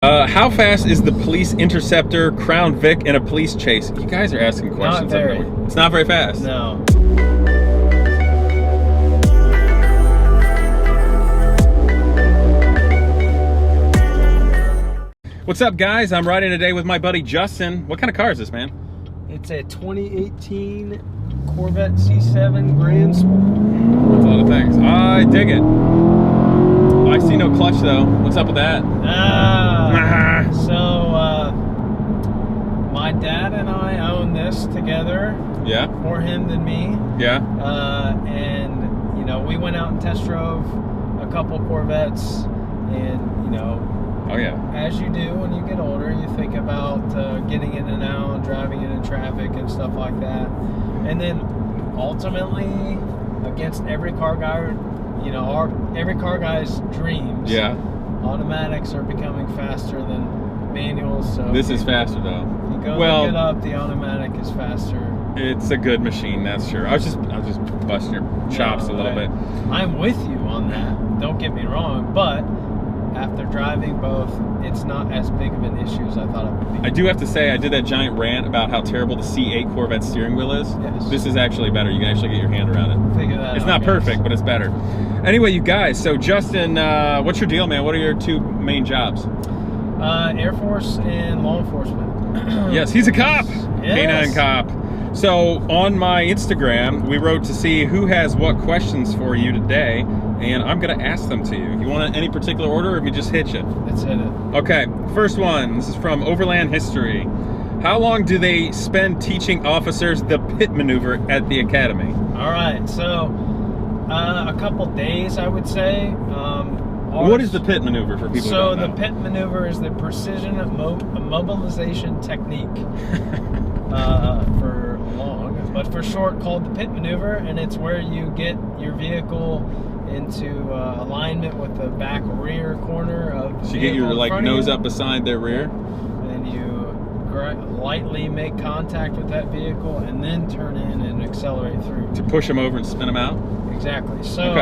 How fast is the police interceptor Crown Vic in a police chase? You guys are asking questions. Not very. It's not very fast. No. What's up, guys? I'm riding today with my buddy Justin. What kind of car is this, man? It's a 2018 Corvette C7 Grand Sport. That's a lot of things. I dig it. I see no clutch though. What's up with that? My dad and I own this together. Yeah. More him than me. Yeah. And you know, we went out and test drove a couple Corvettes, and you know. Oh yeah. As you do when you get older, you think about getting in and out, driving it in traffic and stuff like that. And then ultimately, against every car guy, you know, every car guy's dreams. Yeah. Automatics are becoming faster than manuals. So this is faster though. If you go look it up, the automatic is faster. It's a good machine, that's sure. I was just busting your chops a little bit. I'm with you on that. Don't get me wrong, but after driving both, it's not as big of an issue as I thought it would be. I do have to say, I did that giant rant about how terrible the C8 Corvette steering wheel is. Yes. This is actually better. You can actually get your hand around it. Figure that out. It's not perfect, but it's better. Anyway, you guys, so Justin, what's your deal, man? What are your two main jobs? Air Force and law enforcement. Yes, he's a cop. Yes. Canine cop. So on my Instagram, we wrote to see who has what questions for you today, and I'm gonna ask them to you. You want any particular order, or if you just hit it? Let's hit it. Okay, first one. This is from Overland History. How long do they spend teaching officers the pit maneuver at the academy? All right, so a couple days, I would say. What is the pit maneuver for people who don't know? So the pit maneuver is the precision mobilization technique. For long, but for short, called the pit maneuver, and it's where you get your vehicle into alignment with the back rear corner of the so you get your nose up beside their rear, and you lightly make contact with that vehicle, and then turn in and accelerate through to push them over and spin them out. Exactly. So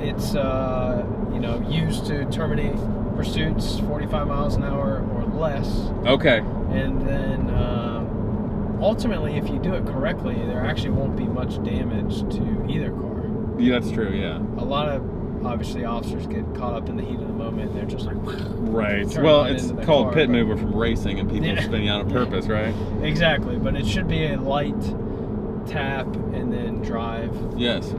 it's you know, used to terminate pursuits 45 miles an hour or less. Okay. And then ultimately, if you do it correctly, there actually won't be much damage to either car. Yeah, that's true, yeah. A lot of, obviously, officers get caught up in the heat of the moment. They're just like... Right. Well, it's called pit maneuver from racing, and people are spinning out on purpose, right? Exactly. But it should be a light tap and then drive. Yes.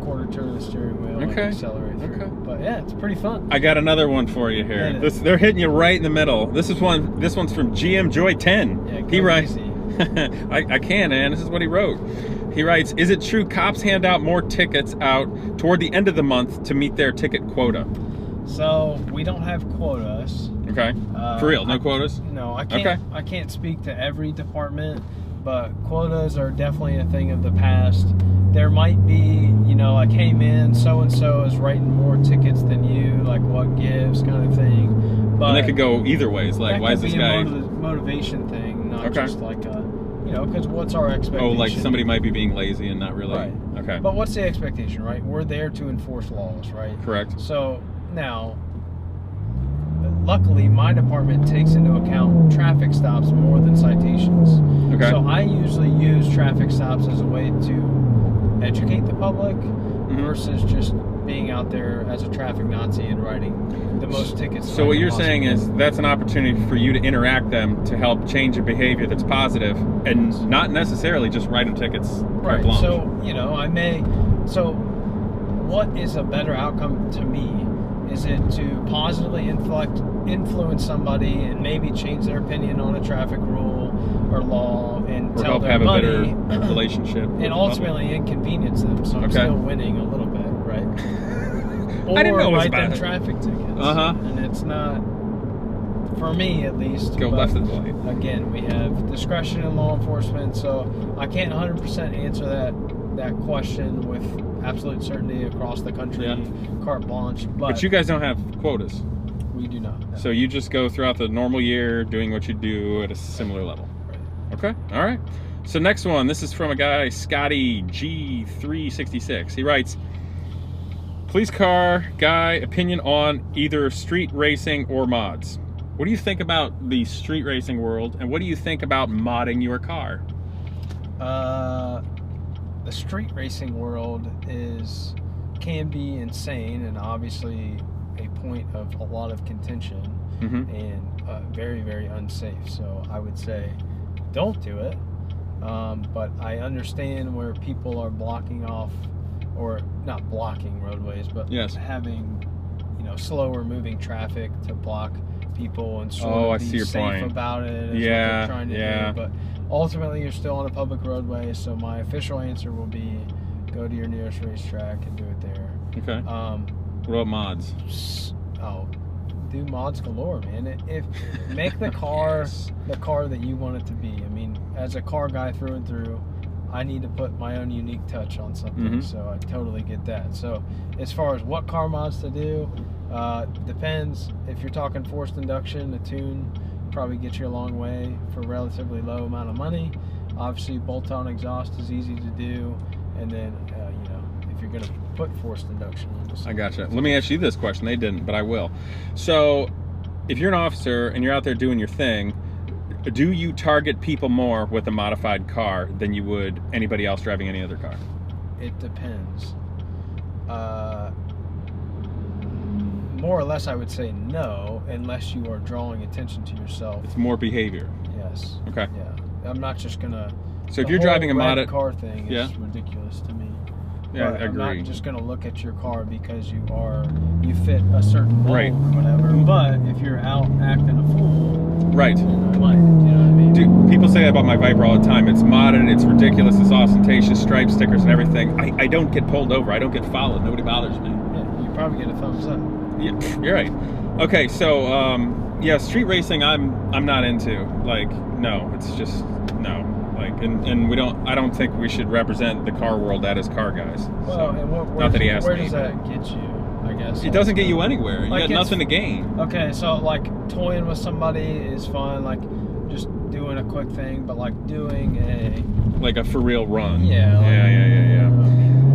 Quarter turn of the steering wheel and accelerate through. Okay. But yeah, it's pretty fun. I got another one for you here. They're hitting you right in the middle. This one's from GM Joy 10. Yeah, he writes... I can, man. This is what he wrote. He writes, is it true cops hand out more tickets out toward the end of the month to meet their ticket quota? So we don't have quotas. Okay. For real, no quotas? No, I can't. Okay. I can't speak to every department, but quotas are definitely a thing of the past. There might be, you know, like, hey man, so and so is writing more tickets than you, like what gives, kind of thing. But and they could go either ways. Like, why is this guy? Motivation thing, not just like a, you know, because what's our expectation? Oh, like somebody might be being lazy and not really. Right. Okay. But what's the expectation, right? We're there to enforce laws, right? Correct. So now, luckily, my department takes into account traffic stops more than citations. Okay. So I usually use traffic stops as a way to educate the public versus just being out there as a traffic Nazi and writing the most tickets. So what you're saying is that's an opportunity for you to interact them to help change a behavior that's positive and not necessarily just writing tickets. Right. So, you know, so what is a better outcome to me? Is it to positively influence somebody and maybe change their opinion on a traffic rule or law and or tell help their have buddy, a better relationship and ultimately inconvenience them, so I'm still winning a little bit, right? Or I didn't know it was write them bad. Traffic tickets, and it's not, for me at least. Go left of the light. Again, we have discretion in law enforcement, so I can't 100% answer that question with absolute certainty across the country, carte blanche. But you guys don't have quotas. We do not. No. So you just go throughout the normal year doing what you do at a similar level. Right. Okay. All right. So next one. This is from a guy, Scotty G366. He writes, police car guy opinion on either street racing or mods. What do you think about the street racing world, and what do you think about modding your car? The street racing world can be insane, and obviously a point of a lot of contention, and very, very unsafe. So I would say don't do it. But I understand where people are blocking off, or not blocking roadways, but having, you know, slower moving traffic to block people and sort of be safe about it. Is what they're trying to do. But ultimately, you're still on a public roadway. So my official answer will be go to your nearest racetrack and do it there. Okay. What about mods? Oh, do mods galore, man. Make the car the car that you want it to be. I mean, as a car guy through and through, I need to put my own unique touch on something, so I totally get that. So as far as what car mods to do, depends. If you're talking forced induction, a tune probably gets you a long way for a relatively low amount of money. Obviously, bolt-on exhaust is easy to do, and then you know, if you're going to put forced induction on. I gotcha. Let me ask you this question. They didn't, but I will. So, if you're an officer and you're out there doing your thing, do you target people more with a modified car than you would anybody else driving any other car? It depends. More or less, I would say no, unless you are drawing attention to yourself. It's more behavior. Yes. Okay. Yeah. I'm not just gonna. So if you're driving a modded car thing, is ridiculous to me. Yeah, but I agree. I'm not just gonna look at your car because you fit a certain mold or whatever. But if you're out acting a fool, right? You know what I mean? Dude, people say about my Viper all the time. It's modded, it's ridiculous, it's ostentatious, stripe stickers and everything. I don't get pulled over. I don't get followed. Nobody bothers me. Yeah, you probably get a thumbs up. Yeah, you're right. Okay, so yeah, street racing I'm not into. Like, no, it's just no. Like, and we don't. I don't think we should represent the car world as car guys. Well, so, and not that he asked where me. Does that get you? I guess it doesn't get you anywhere. You like got nothing to gain. Okay, so like toying with somebody is fun. Like just doing a quick thing, but like doing a for real run. Yeah. Yeah.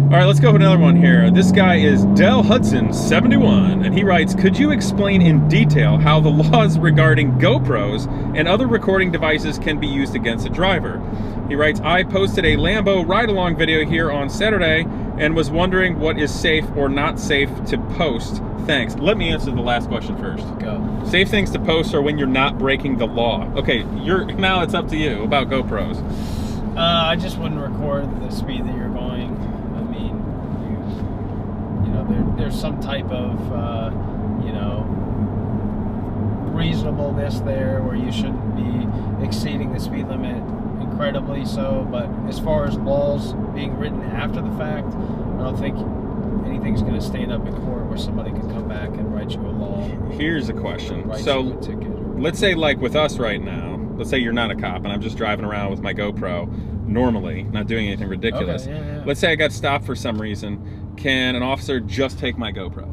All right, let's go with another one here. This guy is Del Hudson 71, and he writes, could you explain in detail how the laws regarding GoPros and other recording devices can be used against a driver? He writes, I posted a Lambo ride-along video here on Saturday and was wondering what is safe or not safe to post. Thanks. Let me answer the last question first. Go. Safe things to post are when you're not breaking the law. Okay, now it's up to you about GoPros. I just wouldn't record the speed that you're going. I mean, you know, there's some type of, you know, reasonableness there where you shouldn't be exceeding the speed limit incredibly so. But as far as laws being written after the fact, I don't think anything's going to stand up in court where somebody can come back and write you a law. Here's a question. So let's say like with us right now, let's say you're not a cop and I'm just driving around with my GoPro normally, not doing anything ridiculous. Okay, yeah. Let's say I got stopped for some reason. Can an officer just take my GoPro?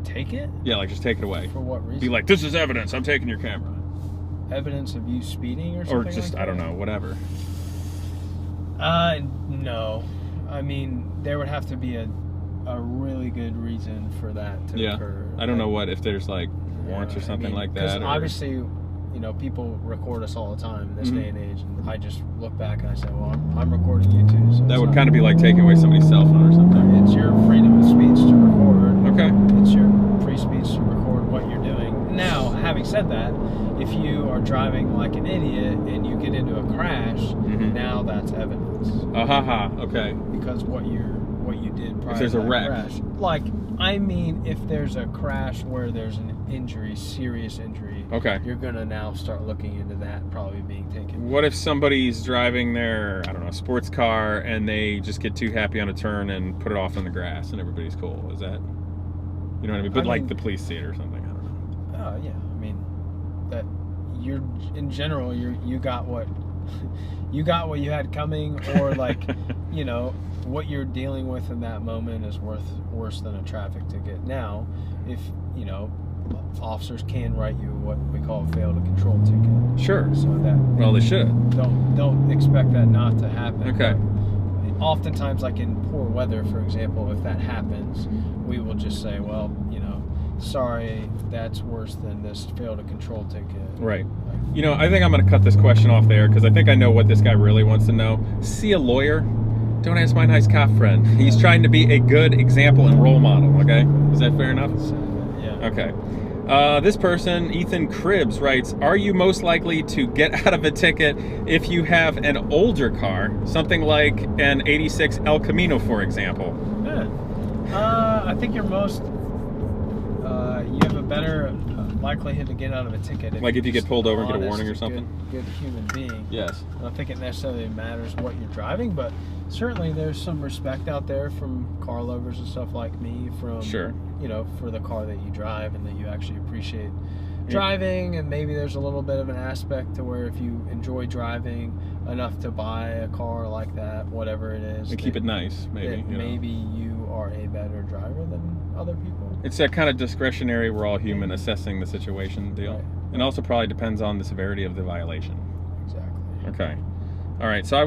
Take it? Yeah, like just take it away. For what reason? Be like, this is evidence. I'm taking your camera. Evidence of you speeding or something? Or just, like I don't know, whatever. No. I mean, there would have to be a really good reason for that to occur. I don't know what, if there's like warrants or something like that. Because obviously, you know, people record us all the time in this day and age, and I just look back and I say, well, I'm recording you too. So that would kind of be like taking away somebody's cell phone or something. It's your freedom of speech to record. Okay. It's your free speech to record what you're doing. Now, having said that, if you are driving like an idiot and you get into a crash, now that's evidence. Okay. Because what you did prior if there's to a that wreck. crash. Like, I mean, if there's a crash where there's an injury, serious injury, you're gonna now start looking into that probably being taken. What if somebody's driving their, I don't know, sports car and they just get too happy on a turn and put it off in the grass and everybody's cool? Is that, you know what I mean? But like the police see it or something, I don't know. Yeah, I mean, that you're, in general, you got what you had coming, or like, you know, what you're dealing with in that moment is worse than a traffic ticket. Now, if, you know, officers can write you what we call a fail to control ticket. Sure. So that, well, they should. Don't expect that not to happen. Okay. But oftentimes, like in poor weather, for example, if that happens, we will just say, well, you know, sorry, that's worse than this failed to control ticket. Right. You know, I think I'm going to cut this question off there because I think I know what this guy really wants to know. See a lawyer? Don't ask my nice cop friend. He's trying to be a good example and role model, okay? Is that fair enough? Yeah. Okay. This person, Ethan Cribbs, writes, are you most likely to get out of a ticket if you have an older car, something like an 86 El Camino, for example? Yeah. I think you're most, you have a better likelihood to get out of a ticket. Like if you get pulled over and get a warning or something? Good human being. Yes. I don't think it necessarily matters what you're driving, but certainly there's some respect out there from car lovers and stuff like me from, sure, you know, for the car that you drive and that you actually appreciate driving. And maybe there's a little bit of an aspect to where if you enjoy driving enough to buy a car like that, whatever it is, and keep it nice, maybe. Maybe you are a better driver than other people. It's that kind of discretionary, we're all human, assessing the situation deal. Right. And also probably depends on the severity of the violation. Exactly. Okay. All right, so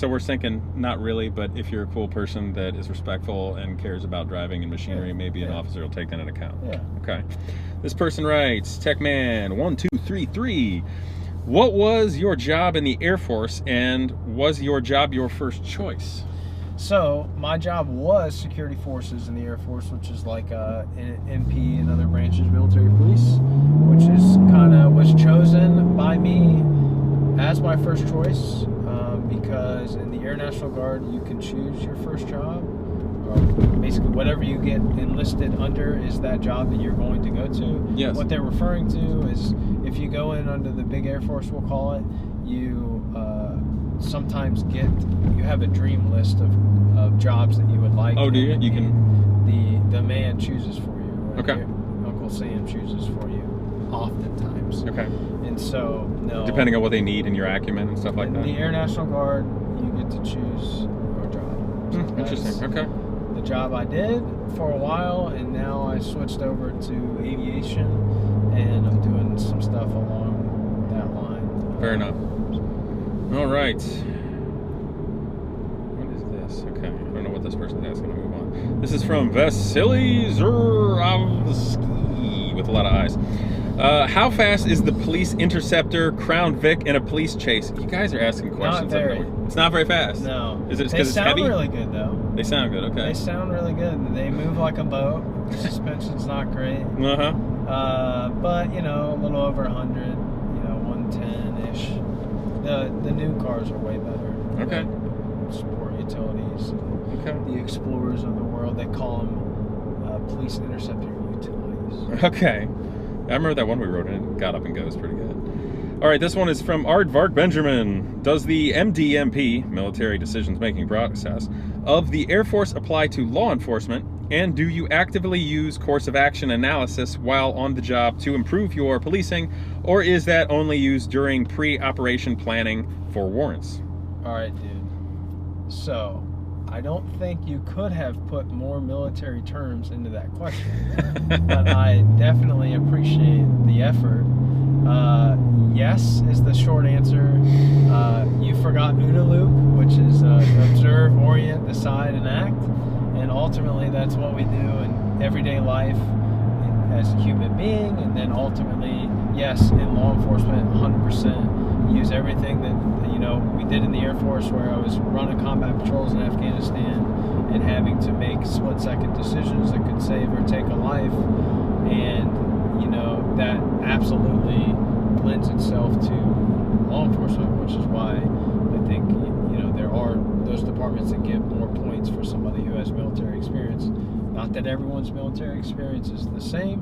we're thinking not really, but if you're a cool person that is respectful and cares about driving and machinery, maybe an officer will take that into account. Yeah. Okay. This person writes, Techman1233, what was your job in the Air Force and was your job your first choice? So my job was security forces in the Air Force, which is like MP and other branches, military police, which is was chosen by me as my first choice because in the Air National Guard you can choose your first job. Basically, whatever you get enlisted under is that job that you're going to go to. Yes. What they're referring to is if you go in under the big Air Force, we'll call it, you sometimes you have a dream list of jobs that you would like. Oh, do you? You can. The man chooses for you. Right? Okay. Uncle Sam chooses for you, oftentimes. Okay. And so, no. Depending on what they need and your acumen and stuff like that. In the Air National Guard, you get to choose your job. So interesting. Okay. The job I did for a while, and now I switched over to aviation, and I'm doing some stuff along that line. Fair enough. All right. What is this? Okay, I don't know what this person is. I'm gonna move on. This is from Vasily Zurovsky with a lot of eyes. How fast is the police interceptor, Crown Vic, in a police chase? You guys are asking questions. Not very. It's not very fast. No. Is it because it's heavy? They sound really good, though. They sound good, okay. They sound really good. They move like a boat. The suspension's not great. Uh-huh. But, you know, a little over 100, you know, 110-ish. The new cars are way better. Okay. Sport utilities. Okay. The Explorers of the world, they call them police interceptor utilities. Okay. I remember that one we wrote in. It got up and goes pretty good. All right, this one is from Aardvark Benjamin. Does the MDMP, military decisions making process, of the Air Force apply to law enforcement? And do you actively use course of action analysis while on the job to improve your policing? Or is that only used during pre-operation planning for warrants? All right, dude. So, I don't think you could have put more military terms into that question, but I definitely appreciate the effort. Yes is the short answer. You forgot OODA loop, which is observe, orient, decide, and act. And ultimately, that's what we do in everyday life as a human being. And then ultimately, yes, in law enforcement, 100%. Use everything that, you know, we did in the Air Force, where I was running combat patrols in Afghanistan and having to make split-second decisions that could save or take a life. And, you know, that absolutely lends itself to law enforcement, which is why I think, you know, there are those departments that give more points for somebody who has military experience. Not that everyone's military experience is the same,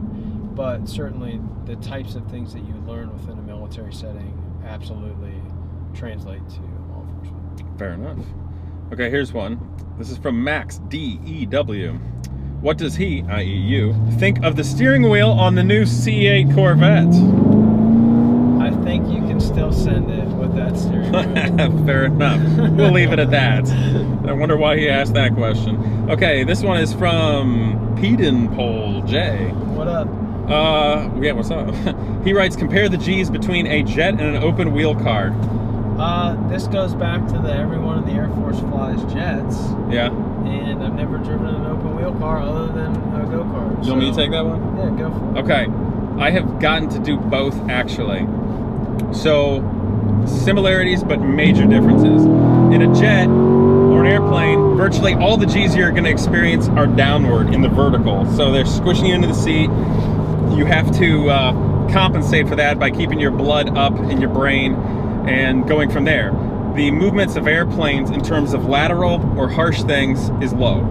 but certainly the types of things that you learn within a military setting absolutely translate to law enforcement. Fair enough. Okay, here's one. This is from Max DEW. What does he, i.e. you, think of the steering wheel on the new C8 Corvette? I think you can still send it with that steering wheel. Fair enough. We'll leave it at that. I wonder why he asked that question. Okay, this one is from Pedenpole J. What up? Yeah, what's up? He writes, compare the G's between a jet and an open wheel car. This goes back to the everyone in the Air Force flies jets. Yeah. and I've never driven an open wheel car other than a go-kart. You want me to take that one? Yeah, go for it. Okay. I have gotten to do both, actually. So, similarities, but major differences. In a jet or an airplane, virtually all the G's you're going to experience are downward in the vertical. So they're squishing you into the seat. You have to compensate for that by keeping your blood up in your brain and going from there. The movements of airplanes in terms of lateral or harsh things is low.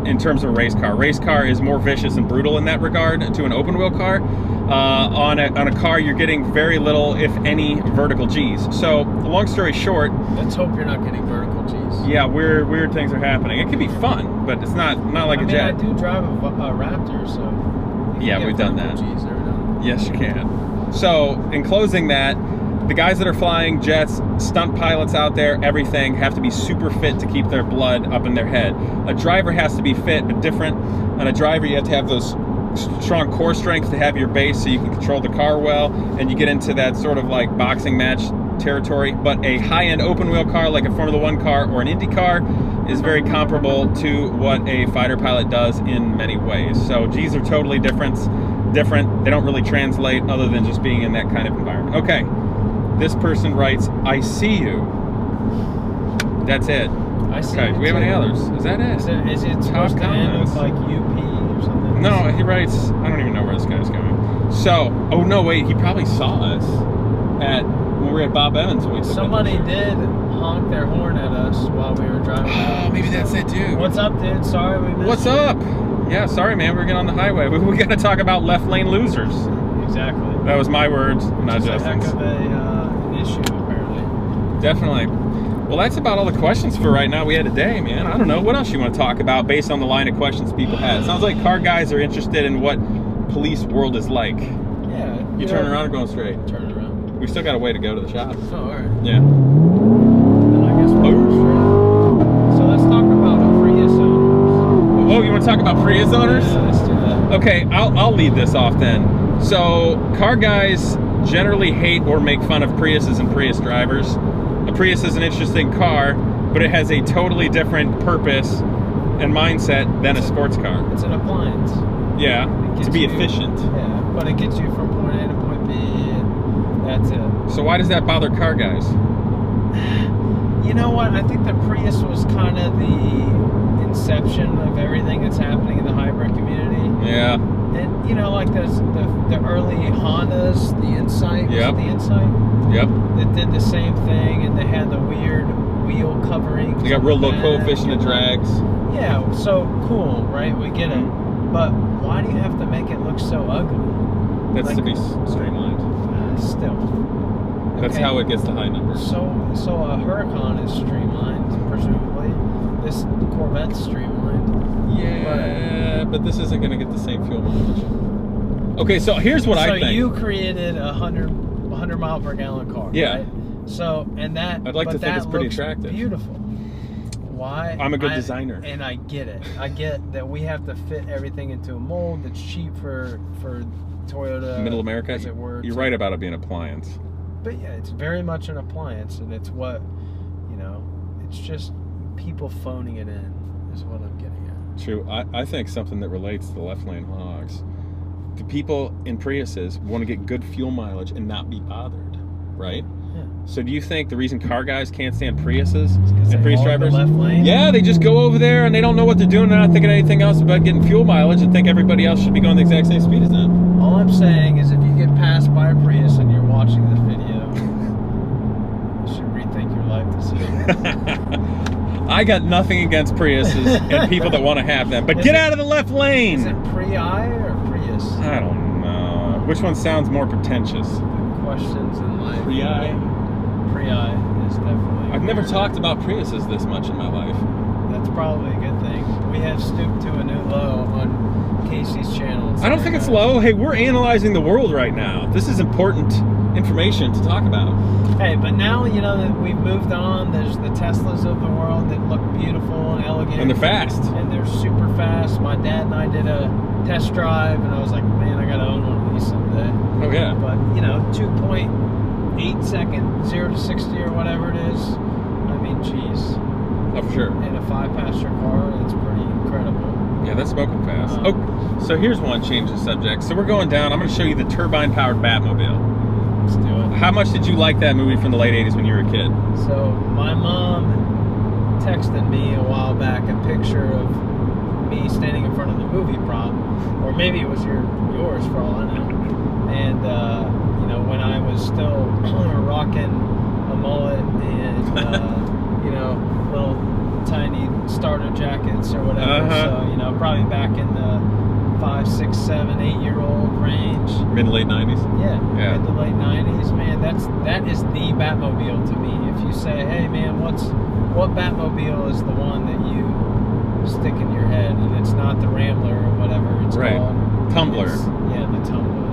In terms of a race car. Race car is more vicious and brutal in that regard to an open wheel car. On a car, you're getting very little, if any, vertical G's. So, long story short... Let's hope you're not getting vertical G's. Yeah, weird things are happening. It can be fun, but it's not like a jet. I do drive a Raptor, so... Yeah, we've done that. G's every now. Yes, you can. So, in closing that, the guys that are flying jets, stunt pilots out there, everything, have to be super fit to keep their blood up in their head. A driver has to be fit, but different. On a driver, you have to have those strong core strength to have your base so you can control the car well, and you get into that sort of like boxing match territory. But a high-end open-wheel car like a Formula 1 car or an Indy car is very comparable to what a fighter pilot does in many ways. So G's are totally different. They don't really translate other than just being in that kind of environment. Okay. This person writes, I see you. That's it. I see okay, do we have any others? Is that it? Is it supposed to end with like UP or something? No, he writes, I don't even know where this guy's going. So, oh no, wait, he probably saw us when we were at Bob Evans. When we took Somebody did honk their horn at us while we were driving. Oh, maybe that's it, dude. What's up, dude? Sorry we missed What's you. up? Yeah, sorry, man, we're getting on the highway. We got to talk about left lane losers. Exactly. That was my words, not Justin's. It's a heck of an issue, apparently. Definitely. Well, that's about all the questions for right now we had today, man. I don't know. What else you want to talk about based on the line of questions people had? It sounds like car guys are interested in what police world is like. Yeah. You turn around or going straight? Turn around. We still got a way to go to the shop. Oh, all right. Yeah. Then I guess we'll go straight. So let's talk about Prius owners. Oh, you want to talk about Prius owners? Yeah, let's do that. Okay, I'll lead this off then. So, car guys generally hate or make fun of Priuses and Prius drivers. A Prius is an interesting car, but it has a totally different purpose and mindset than a sports car. It's an appliance. Yeah, to be efficient. Yeah, but it gets you from point A to point B, and that's it. So why does that bother car guys? You know what? I think the Prius was kind of the inception of everything that's happening in the hybrid community. Yeah. And you know, like the early Hondas, the Insight, yep. The Insight. Yep. That did the same thing, and they had the weird wheel covering. You got real low coefficient of drags. Yeah, so cool, right? We get it. But why do you have to make it look so ugly? That's like, to be streamlined. Still. That's how it gets to high numbers. So a Huracan is streamlined, presumably. This Corvette's streamlined. Yeah, but this isn't going to get the same fuel mileage. Okay, so here's what I think. So you created a 100 mile per gallon car, yeah. right? So, and that, I'd like to think it's pretty attractive. Beautiful. Why? I'm a good designer. And I get it. I get that we have to fit everything into a mold that's cheap for Toyota. Middle America, as it were. You're right about it being an appliance. But yeah, it's very much an appliance, and it's what, you know, it's just people phoning it in is what I'm getting at. True. I think something that relates to the left lane hogs. The people in Priuses want to get good fuel mileage and not be bothered, right? Yeah. So do you think the reason car guys can't stand Priuses and Prius drivers? The left lane? Yeah, they just go over there and they don't know what they're doing. They're not thinking anything else about getting fuel mileage and think everybody else should be going the exact same speed as them. All I'm saying is if you get passed by a Prius and you're watching this video, you should rethink your life decisions. I got nothing against Priuses and people that want to have them, but get out of the left lane! Is it Pri or Prius? I don't know. Which one sounds more pretentious? Questions in life. Pri is definitely. I've never talked about Priuses this much in my life. That's probably a good thing. We have stooped to a new low on Casey's channel. I don't think it's low. Hey, we're analyzing the world right now. This is important information to talk about. Hey, but now, you know, that we've moved on. There's the Teslas of the world that look beautiful and elegant. And they're fast. And they're super fast. My dad and I did a test drive, and I was like, man, I got to own one of these someday. Oh, yeah. But, you know, 2.8 second, 0 to 60 or whatever it is. I mean, geez. Oh, for sure. In a 5-passenger car, that's pretty incredible. Yeah, that's smoking fast. So here's one change of subject. So we're going down. I'm going to show you the turbine-powered Batmobile. Let's do it. How much did you like that movie from the late 80s when you were a kid? So my mom texted me a while back a picture of me standing in front of the movie prop, or maybe it was yours for all I know. And you know, when I was still rocking a mullet and you know, little tiny starter jackets or whatever. So you know, probably back in the 5, 6, 7, 8-year-old range. Mid to late 90s. Yeah. Mid to late 90s, man. That is the Batmobile to me. If you say, hey man, what Batmobile is the one that you stick in your head, and it's not the Rambler or whatever it's called. Tumbler. Yeah, the Tumbler.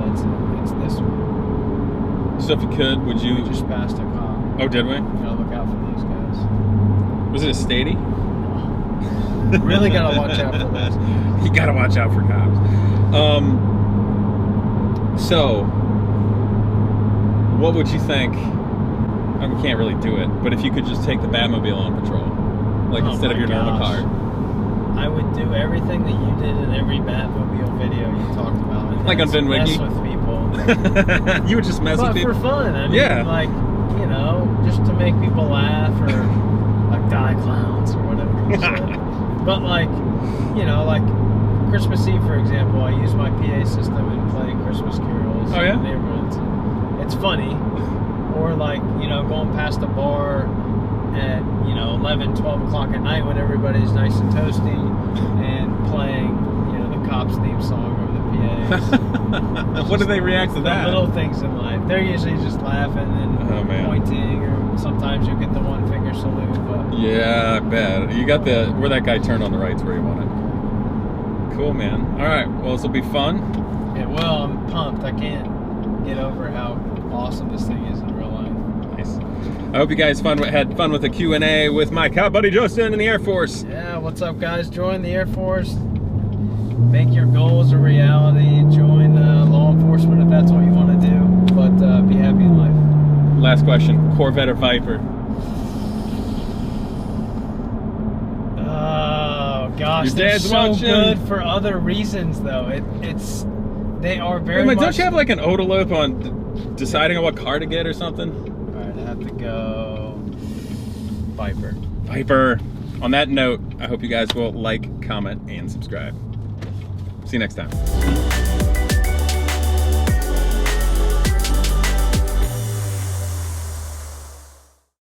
It's this one. So if you could, would you? We just passed a cop. Oh, did we? You gotta look out for those guys. Was it a Stady? Really gotta watch out for those. You gotta watch out for cops. So, what would you think? I mean, we can't really do it, but if you could just take the Batmobile on patrol, like instead of your normal car. I would do everything that you did in every Batmobile video you talked about. Like on Vin Wiki? Mess with people. You would just mess with people? But for fun. I mean, like, you know, just to make people laugh or like die clowns or whatever you said. But like, you know, like Christmas Eve, for example, I use my PA system and play Christmas carols in the neighborhoods. It's funny. Or like, you know, going past a bar at, you know, 11, 12 o'clock at night when everybody's nice and toasty and playing, you know, the Cops theme song over the PAs. What do they react to that? Little things in life. They're usually just laughing and pointing, or sometimes you'll get the one finger salute. But yeah, I bet. You got where that guy turned on the right's where you want it. Cool, man. All right, well, this will be fun. It will. I'm pumped. I can't get over how awesome this thing is in real life. Nice. I hope you guys had fun with the Q&A with my cow buddy Justin in the Air Force. Yeah, what's up, guys? Join the Air Force. Make your goals a reality. Join law enforcement if that's what you want to do. But be happy in life. Last question: Corvette or Viper? Oh gosh, they're so good for other reasons, though. They are very. Wait, don't you have like an OODA loop on deciding on what car to get or something? All right, I have to go Viper. Viper. On that note, I hope you guys will like, comment, and subscribe. See you next time.